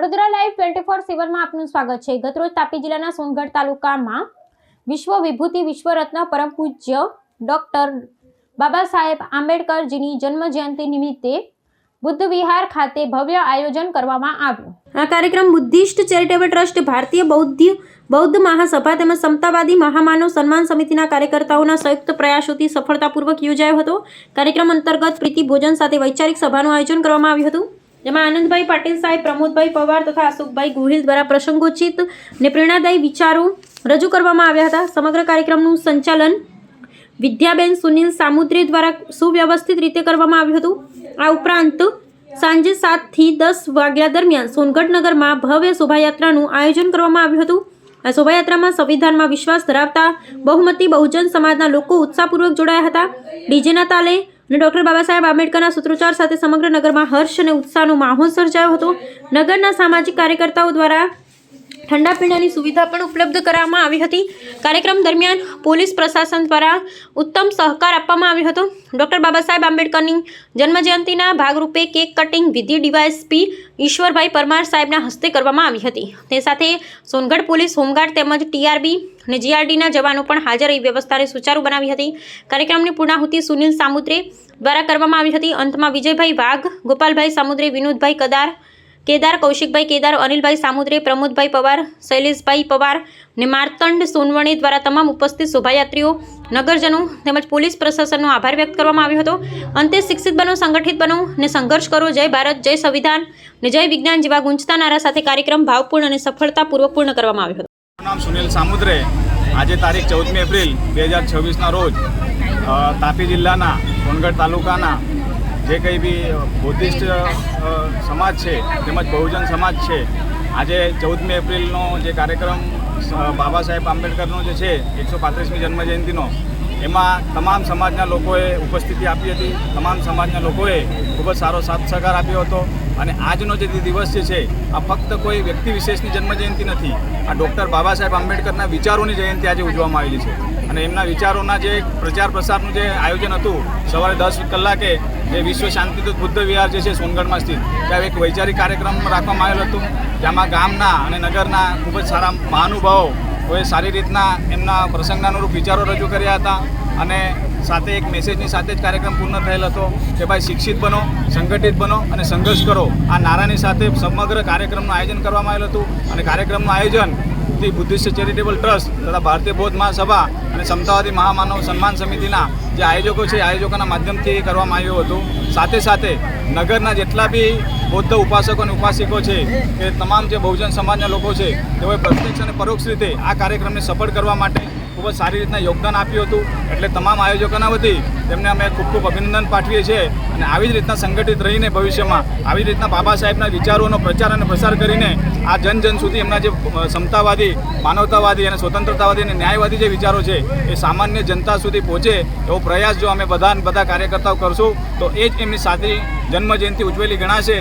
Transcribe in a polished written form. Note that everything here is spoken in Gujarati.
વડોદરા લાઈવ 24/7 માં આપનું સ્વાગત છે। ગતરોજ તાપી જિલ્લાના સોનગઢ તાલુકામાં વિશ્વ વિભૂતિ વિશ્વરત્ન પરમ પૂજ્ય ડોક્ટર બાબા સાહેબ આંબેડકરજીની જન્મ જયંતિ નિમિત્તે બુદ્ધ વિહાર ખાતે ભવ્ય આયોજન કરવામાં આવ્યું। આ કાર્યક્રમ બુદ્ધિસ્ટ ચેરિટેબલ ટ્રસ્ટ, ભારતીય બૌદ્ધ મહાસભા તેમજ સમતાવાદી મહામાનવ સન્માન સમિતિના કાર્યકર્તાઓના સંયુક્ત પ્રયાસોથી સફળતાપૂર્વક યોજાયો હતો। કાર્યક્રમ અંતર્ગત પ્રીતિ ભોજન સાથે વૈચારિક સભાનું આયોજન કરવામાં આવ્યું હતું, જેમાં આનંદભાઈ પાટીલ સાહેબ, પ્રમોદભાઈ પવાર તથા અશોકભાઈ ગોહિલ દ્વારા પ્રસંગોચિત અને પ્રેરણાદાયી વિચારો રજૂ કરવામાં આવ્યા હતા। સમગ્ર કાર્યક્રમનું સંચાલન વિદ્યાબેન સુનિલ સામુદ્રી દ્વારા સુવ્યવસ્થિત રીતે કરવામાં આવ્યું હતું। આ ઉપરાંત સાંજે 7 થી 10 વાગ્યા દરમિયાન સોનગઢ નગરમાં ભવ્ય શોભાયાત્રાનું આયોજન કરવામાં આવ્યું હતું। આ શોભાયાત્રામાં સંવિધાનમાં વિશ્વાસ ધરાવતા બહુમતી બહુજન સમાજના લોકો ઉત્સાહપૂર્વક જોડાયા હતા। ડીજેના તાલે અને ડોક્ટર બાબા સાહેબ આંબેડકરના સૂત્રોચ્ચાર સાથે સમગ્ર નગરમાં હર્ષ અને ઉત્સાહનો માહોલ સર્જાયો હતો। નગરના સામાજિક કાર્યકર્તાઓ દ્વારા ઠંડા પીણાની સુવિધા પણ ઉપલબ્ધ કરાવવામાં આવી હતી। કાર્યક્રમ દરમિયાન પોલીસ પ્રશાસન દ્વારા ઉત્તમ સહકાર આપવામાં આવ્યો હતો। ડોક્ટર બાબા સાહેબ આંબેડકરની જન્મજયંતિના ભાગરૂપે કેક કટિંગ વિધિ ડીવાયએસપી ઈશ્વરભાઈ પરમાર સાહેબના હસ્તે કરવામાં આવી હતી। તે સાથે સોનગઢ પોલીસ, હોમગાર્ડ તેમજ ટીઆરબી અને જીઆરડીના જવાનો પણ હાજર રહી વ્યવસ્થાને સુચારુ બનાવી હતી। કાર્યક્રમની પૂર્ણાહુતિ સુનિલ સામુદ્રે દ્વારા કરવામાં આવી હતી। અંતમાં વિજયભાઈ વાઘ, ગોપાલભાઈ સામુદ્રે, વિનોદભાઈ કેદાર, કૌશિકભાઈ કેદાર, અનિલભાઈ સામુદ્રે, પ્રમોદભાઈ પવાર, શૈલેષભાઈ પવાર અને માર્તંડ સોનવણે દ્વારા તમામ ઉપસ્થિત શોભાયાત્રીઓ, નગરજનો તેમજ પોલીસ પ્રશાસનનો આભાર વ્યક્ત કરવામાં આવ્યો હતો। અંતે શિક્ષિત બનો, સંગઠિત બનો અને સંઘર્ષ કરો, જય ભારત, જય સંવિધાન અને જય વિજ્ઞાન જેવા ગુંજતા નારા સાથે કાર્યક્રમ ભાવપૂર્ણ અને સફળતાપૂર્વક પૂર્ણ કરવામાં આવ્યો હતો। નામ સુનિલ સામુદ્રે। આજે તારીખ 14 એપ્રિલ 2026ના રોજ તાપી જિલ્લાના સોનગઢ તાલુકાના જે કંઈ બી બુદ્ધિસ્ટ સમાજ છે તેમજ બહુજન સમાજ છે, આજે 14 એપ્રિલનો જે કાર્યક્રમ બાબા સાહેબ આંબેડકરનો જે છે 135મી જન્મજયંતિનો, એમાં તમામ સમાજના લોકોએ ઉપસ્થિતિ આપી હતી। તમામ સમાજના લોકોએ ખૂબ જ સારો સાથ સહકાર આપ્યો હતો। અને આજનો જે દિવસ જે છે આ ફક્ત કોઈ વ્યક્તિ વિશેષની જન્મજયંતિ નથી, આ ડૉક્ટર બાબા સાહેબ આંબેડકરના વિચારોની જયંતિ આજે ઉજવવામાં આવેલી છે। અને એમના વિચારોના જે પ્રચાર પ્રસારનું જે આયોજન હતું, સવારે 10 કલાકે જે વિશ્વ શાંતિદૂત બુદ્ધ વિહાર જે છે સોનગઢમાં સ્થિત, ત્યાં એક વૈચારિક કાર્યક્રમ રાખવામાં આવેલો હતો, જેમાં ગામના અને નગરના ખૂબ જ સારા મહાનુભાવોએ સારી રીતના એમના પ્રસંગના અનુરૂપ વિચારો રજૂ કર્યા હતા। અને સાથે એક મેસેજની સાથે જ કાર્યક્રમ પૂર્ણ થયેલ હતો કે ભાઈ શિક્ષિત બનો, સંગઠિત બનો અને સંઘર્ષ કરો, આ નારાની સાથે સમગ્ર કાર્યક્રમનું આયોજન કરવામાં આવેલું હતું। અને કાર્યક્રમનું આયોજન બુદ્ધિસ્ટ ચેરિટેબલ ટ્રસ્ટ તથા ભારતીય બૌદ્ધ મહાસભા અને સમતાવાદી મહામાનવ સન્માન સમિતિના જે આયોજકો છે, આયોજકોના માધ્યમથી કરવામાં આવ્યું હતું। સાથે સાથે નગરના જેટલા બી બૌદ્ધ ઉપાસકો અને ઉપાસિકો છે કે તમામ જે બહુજન સમાજના લોકો છે, તેઓએ પ્રત્યક્ષ અને પરોક્ષ રીતે આ કાર્યક્રમને સફળ કરવા માટે ખૂબ જ સારી રીતના યોગદાન આપ્યું હતું। એટલે તમામ આયોજકોના વતી તેમને અમે ખૂબ ખૂબ અભિનંદન પાઠવીએ છીએ। અને આવી જ રીતના સંગઠિત રહીને ભવિષ્યમાં આવી રીતના બાબા સાહેબના વિચારોનો પ્રચાર અને પ્રસાર કરીને આ જન સુધી એમના જે સમતાવાદી, માનવતાવાદી અને સ્વતંત્રતાવાદી અને ન્યાયવાદી જે વિચારો છે એ સામાન્ય જનતા સુધી પહોંચે એવો પ્રયાસ જો અમે બધા કાર્યકર્તાઓ કરશું તો એ જ એમની સાચી જન્મજયંતિ ઉજવેલી ગણાશે।